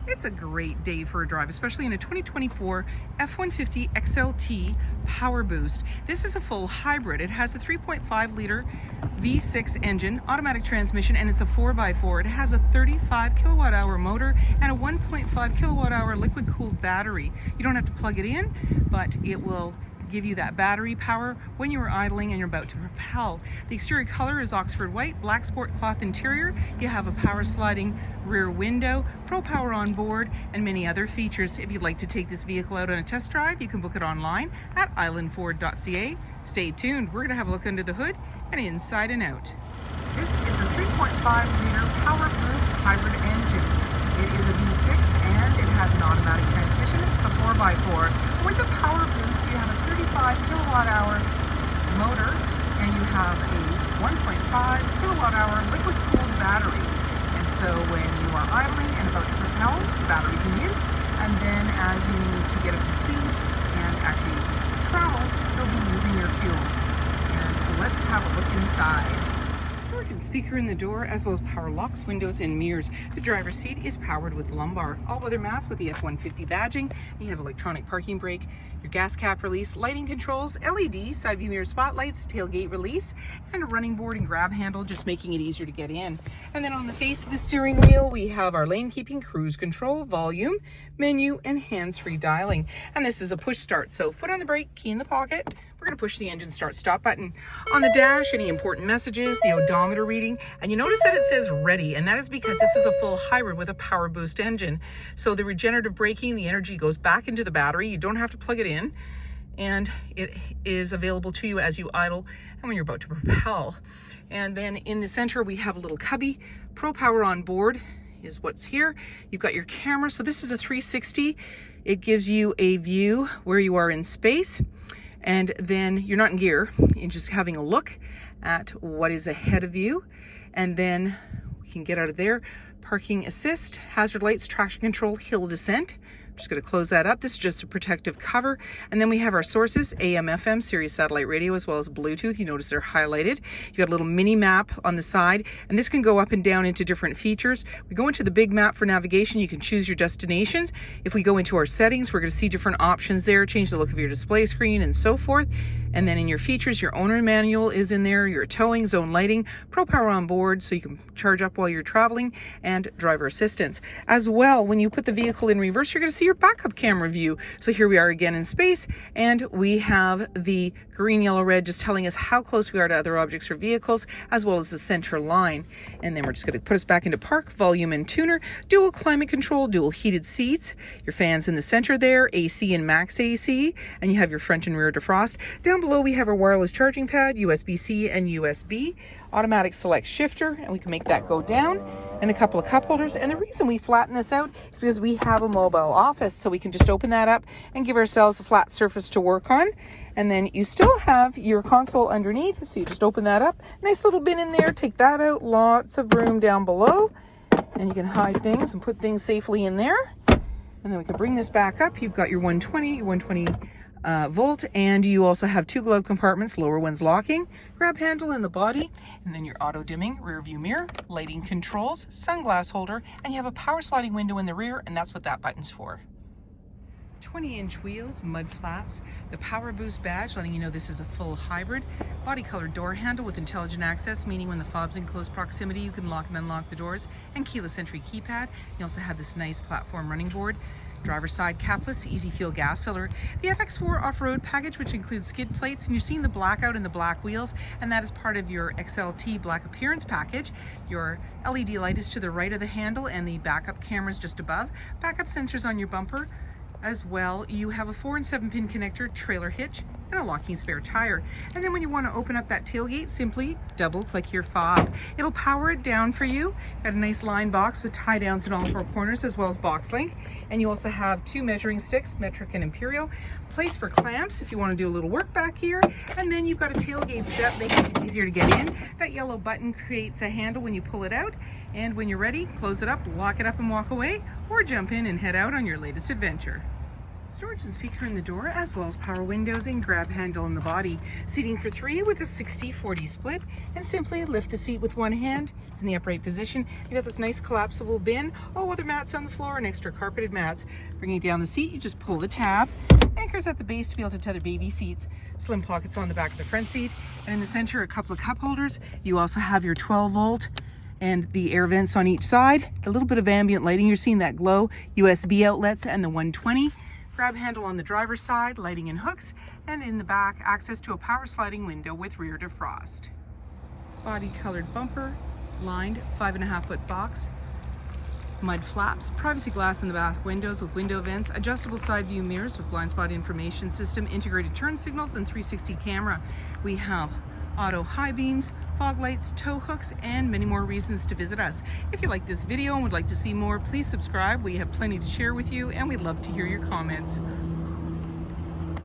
It's a great day for a drive, especially in a 2024 F-150 XLT PowerBoost. This is a full hybrid. It has a 3.5 liter V6 engine, automatic transmission, and it's a 4x4. It has a 35 kilowatt hour motor and a 1.5 kilowatt hour liquid cooled battery. You don't have to plug it in, but it will give you that battery power when you are idling and you're about to propel. The exterior color is Oxford white, black sport cloth interior. You have a power sliding rear window, Pro Power on board, and many other features. If you'd like to take this vehicle out on a test drive, you can book it online at islandford.ca. Stay tuned. We're going to have a look under the hood and inside and out. This is a 3.5 liter PowerBoost hybrid engine. It is a V6 and it has an automatic transmission. It's a 4x4. With the PowerBoost, you have a 35 kilowatt hour motor and you have a 1.5 kilowatt hour liquid cooled battery. And so when you are idling and about to propel, the battery's in use. And then as you need to get up to speed and actually travel, you'll be using your fuel. And let's have a look inside. Speaker in the door, as well as power locks, windows, and mirrors. The driver's seat is powered with lumbar. All-weather mats with the F-150 badging. You have electronic parking brake, your gas cap release, lighting controls, LED, side view mirror spotlights, tailgate release, and a running board and grab handle, just making it easier to get in. And then on the face of the steering wheel, we have our lane keeping, cruise control, volume, menu, and hands-free dialing. And this is a push start, so foot on the brake, key in the pocket. We're going to push the engine start stop button. On the dash, any important messages, the odometer reading, and you notice that it says ready, and that is because this is a full hybrid with a PowerBoost engine. So the regenerative braking, the energy goes back into the battery. You don't have to plug it in, and it is available to you as you idle and when you're about to propel. And then in the center, we have a little cubby. Pro Power on board is what's here. You've got your camera. So this is a 360. It gives you a view where you are in space. And then you're not in gear, you're just having a look at what is ahead of you. And then we can get out of there. Parking assist, hazard lights, traction control, hill descent. I'm just going to close that up. This is just a protective cover. And then we have our sources, AM, FM, Sirius satellite radio, as well as Bluetooth. You notice they're highlighted. You got a little mini map on the side, and this can go up and down into different features. We go into the big map for navigation. You can choose your destinations. If we go into our settings, we're going to see different options there, change the look of your display screen and so forth. And then in your features, your owner manual is in there, your towing, zone lighting, Pro Power on board, so you can charge up while you're traveling, and driver assistance. As well, when you put the vehicle in reverse, you're going to see your backup camera view. So here we are again in space, and we have the green, yellow, red just telling us how close we are to other objects or vehicles, as well as the center line. And then we're just going to put us back into park, volume and tuner, dual climate control, dual heated seats, your fans in the center there, AC and max AC, and you have your front and rear defrost. Down below we have our wireless charging pad, USB-C and USB, automatic select shifter, and we can make that go down, and a couple of cup holders. And the reason we flatten this out is because we have a mobile office, so we can just open that up and give ourselves a flat surface to work on. And then you still have your console underneath, so you just open that up. Nice little bin in there, take that out, lots of room down below, and you can hide things and put things safely in there. And then we can bring this back up. You've got your 120 volt, and you also have two glove compartments, lower one's locking, grab handle in the body, and then your auto dimming rear view mirror, lighting controls, sunglass holder, and you have a power sliding window in the rear, and that's what that button's for. 20-inch wheels, mud flaps, the PowerBoost badge letting you know this is a full hybrid, body colored door handle with intelligent access, meaning when the fob's in close proximity you can lock and unlock the doors, and keyless entry keypad. You also have this nice platform running board, driver's side capless, easy fuel gas filler, the FX4 off-road package, which includes skid plates, and you're seeing the blackout and the black wheels, and that is part of your XLT black appearance package. Your LED light is to the right of the handle, and the backup camera is just above. Backup sensors on your bumper. As well, you have a 4 and 7 pin connector, trailer hitch, and a locking spare tire. And then when you want to open up that tailgate, simply double click your fob. It'll power it down for you. Got a nice line box with tie downs in all four corners, as well as box link. And you also have two measuring sticks, metric and imperial, place for clamps if you want to do a little work back here. And then you've got a tailgate step, making it easier to get in. That yellow button creates a handle when you pull it out. And when you're ready, close it up, lock it up and walk away, or jump in and head out on your latest adventure. Storage and speaker in the door, as well as power windows and grab handle in the body. Seating for 3 with a 60-40 split, and simply lift the seat with one hand. It's in the upright position. You've got this nice collapsible bin, all other mats on the floor and extra carpeted mats. Bringing down the seat, you just pull the tab. Anchors at the base to be able to tether baby seats. Slim pockets on the back of the front seat. And in the center, a couple of cup holders. You also have your 12-volt and the air vents on each side. A little bit of ambient lighting. You're seeing that glow. USB outlets and the 120. Grab handle on the driver's side, lighting and hooks, and in the back, access to a power sliding window with rear defrost. Body colored bumper, lined 5.5-foot box, mud flaps, privacy glass in the back windows with window vents, adjustable side view mirrors with blind spot information system, integrated turn signals, and 360 camera. We have auto high beams, fog lights, tow hooks, and many more reasons to visit us. If you like this video and would like to see more, please subscribe. We have plenty to share with you, and we'd love to hear your comments.